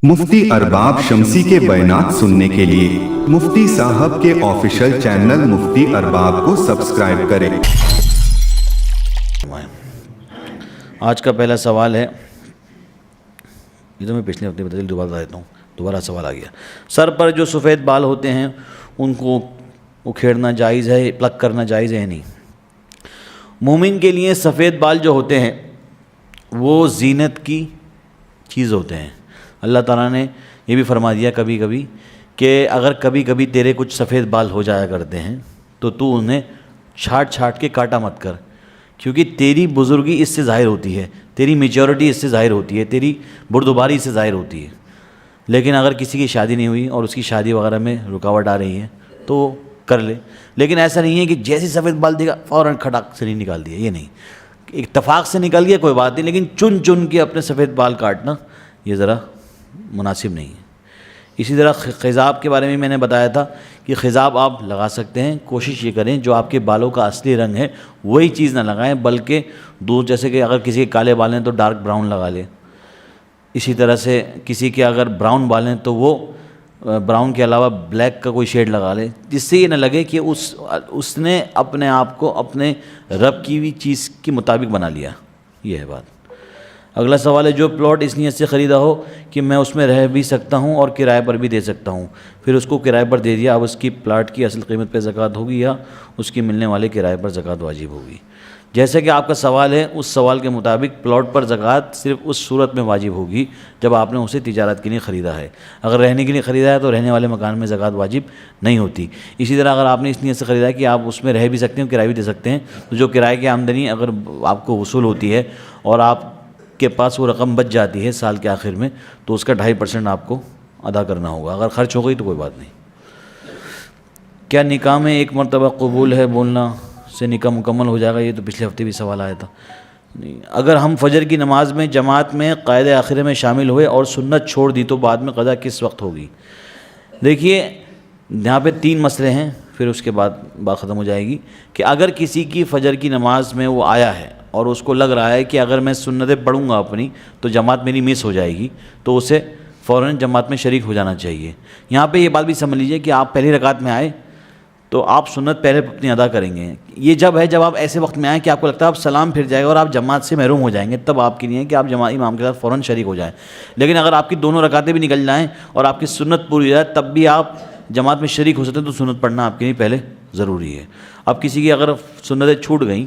मुफ्ती अरबाब शमसी के बयानात सुनने के लिए मुफ्ती साहब के ऑफिशियल चैनल मुफ्ती अरबाब को सब्सक्राइब करें। आज का पहला सवाल है, ये तो मैं पिछले हफ्ते बता दोबारा देता हूँ, दोबारा सवाल आ गया। सर पर जो सफ़ेद बाल होते हैं उनको उखेड़ना जायज़ है, प्लग करना जायज़ है या नहीं? मोमिन के लिए सफ़ेद बाल जो होते हैं वो ज़ीनत की चीज़ होते हैं। अल्लाह ताला ने ये भी फरमा दिया कभी कभी कि अगर कभी कभी तेरे कुछ सफ़ेद बाल हो जाया करते हैं तो तू उन्हें छाट छाट के काटा मत कर, क्योंकि तेरी बुज़ुर्गी इससे ज़ाहिर होती है, तेरी मेच्योरिटी इससे ज़ाहिर होती है, तेरी बुर्दबारी इससे ज़ाहिर होती है। लेकिन अगर किसी की शादी नहीं हुई और उसकी शादी वगैरह में रुकावट आ रही है तो कर ले, लेकिन ऐसा नहीं है कि जैसे सफ़ेद बाल देगा फ़ौरन खटाक से नहीं निकाल दिया, ये नहीं। इत्तफाक से निकल गया कोई बात नहीं, लेकिन चुन चुन के अपने सफ़ेद बाल काटना ये ज़रा मुनासिब नहीं है। इसी तरह ख़िज़ाब के बारे में मैंने बताया था कि ख़िज़ाब आप लगा सकते हैं, कोशिश ये करें जो आपके बालों का असली रंग है वही चीज़ ना लगाएं, बल्कि दूर, जैसे कि अगर किसी के काले बाल हैं तो डार्क ब्राउन लगा लें। इसी तरह से किसी के अगर ब्राउन बाल हैं तो वो ब्राउन के अलावा ब्लैक का कोई शेड लगा ले, जिससे ये ना लगे कि उसने अपने आप को अपने रब की भी चीज़ के मुताबिक बना लिया। ये है बात। अगला सवाल है, जो प्लॉट इस नीयत से ख़रीदा हो कि मैं उसमें रह भी सकता हूँ और किराए पर भी दे सकता हूँ, फिर उसको किराए पर दे दिया, अब उसकी प्लाट की असल कीमत पर ज़कात होगी या उसकी मिलने वाले किराए पर ज़कात वाजिब होगी? जैसे कि आपका सवाल है, उस सवाल के मुताबिक प्लॉट पर ज़कात सिर्फ उस सूरत में वाजिब होगी जब आपने उसे तिजारत के लिए ख़रीदा है। अगर रहने के लिए ख़रीदा है तो रहने वाले मकान में ज़कात वाजिब नहीं होती। इसी तरह अगर आपने इस नीयत से ख़रीदा है कि आप उसमें रह भी सकते हैं, किराया भी दे सकते हैं, तो जो किराए की आमदनी अगर आपको वसूल होती है और आपके पास वो रकम बच जाती है साल के आखिर में, तो उसका 2.5% आपको अदा करना होगा। अगर ख़र्च हो गई तो कोई बात नहीं। क्या निकाह में एक मरतबा कबूल है बोलना से निकाह मुकम्मल हो जाएगा? ये तो पिछले हफ्ते भी सवाल आया था। नहीं, अगर हम फजर की नमाज में जमात में क़ायद आखिर में शामिल हुए और सुन्नत छोड़ दी तो बाद में क़ज़ा किस वक्त होगी? देखिए, यहाँ पे 3 मसले हैं, फिर उसके बाद बात ख़त्म हो जाएगी। कि अगर किसी की फ़जर की नमाज में वो आया है और उसको लग रहा है कि अगर मैं सुन्नतें पढ़ूँगा अपनी तो जमात मेरी मिस हो जाएगी, तो उसे फ़ौरन जमात में शरीक हो जाना चाहिए। यहाँ पे ये बात भी समझ लीजिए कि आप पहली रकात में आए तो आप सुन्नत पहले अपनी अदा करेंगे। ये जब है जब आप ऐसे वक्त में आएँ कि आपको लगता है आप सलाम फिर जाएगा और आप जमात से महरूम हो जाएंगे, तब आपके लिए कि आप इमाम के साथ फ़ौरन शरीक हो जाएं। लेकिन अगर आपकी दोनों रकातें भी निकल जाएँ और आपकी सुन्नत पूरी हो जाए तब भी आप जमात में शरीक हो सकते हैं, तो सुन्नत पढ़ना आपके लिए पहले ज़रूरी है। अब किसी की अगर सुन्नतें छूट गई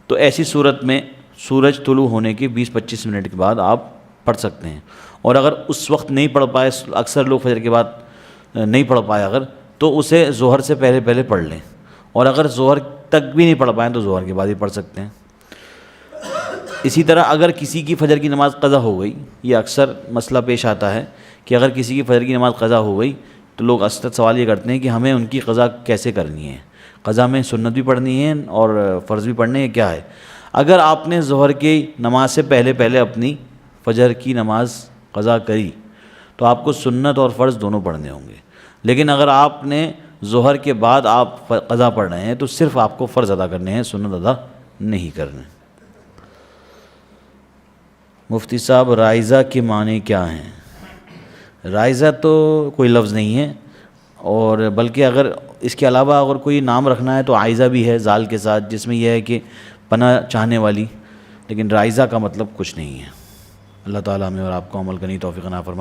तो ऐसी सूरत में सूरज तुलू होने के 20-25 मिनट के बाद आप पढ़ सकते हैं। और अगर उस वक्त नहीं पढ़ पाए, अक्सर लोग फजर के बाद नहीं पढ़ पाए अगर, तो उसे ज़ोहर से पहले पहले पढ़ लें। और अगर ज़ोहर तक भी नहीं पढ़ पाएँ तो ज़ोहर के बाद ही पढ़ सकते हैं। इसी तरह अगर किसी की फ़जर की नमाज़ क़ज़ा हो गई, ये अक्सर मसला पेश आता है कि अगर किसी की फ़जर की नमाज़ क़ज़ा हो गई तो लोग अक्सर सवाल ये करते हैं कि हमें उनकी क़ज़ा कैसे करनी है, क़ज़ा में सुन्नत भी पढ़नी है और फ़र्ज़ भी पढ़ने है, क्या है? अगर आपने ज़ोहर की नमाज से पहले पहले अपनी फ़जर की नमाज़ क़ज़ा करी तो आपको सुन्नत और फ़र्ज़ दोनों पढ़ने होंगे। लेकिन अगर आपने ज़ोहर के बाद आप क़ज़ा पढ़ रहे हैं तो सिर्फ़ आपको फ़र्ज़ अदा करने हैं, सुन्नत अदा नहीं करने। मुफ्ती साहब, राइज़ा के माने क्या हैं? राइज़ा तो कोई लफ्ज़ नहीं है, और बल्कि अगर इसके अलावा अगर कोई नाम रखना है तो आइज़ा भी है ज़ाल के साथ, जिसमें यह है कि पनाह चाहने वाली, लेकिन राइज़ा का मतलब कुछ नहीं है। अल्लाह ताला हमें और आपको अमल करने की तौफ़ीक़ अता फरमाए।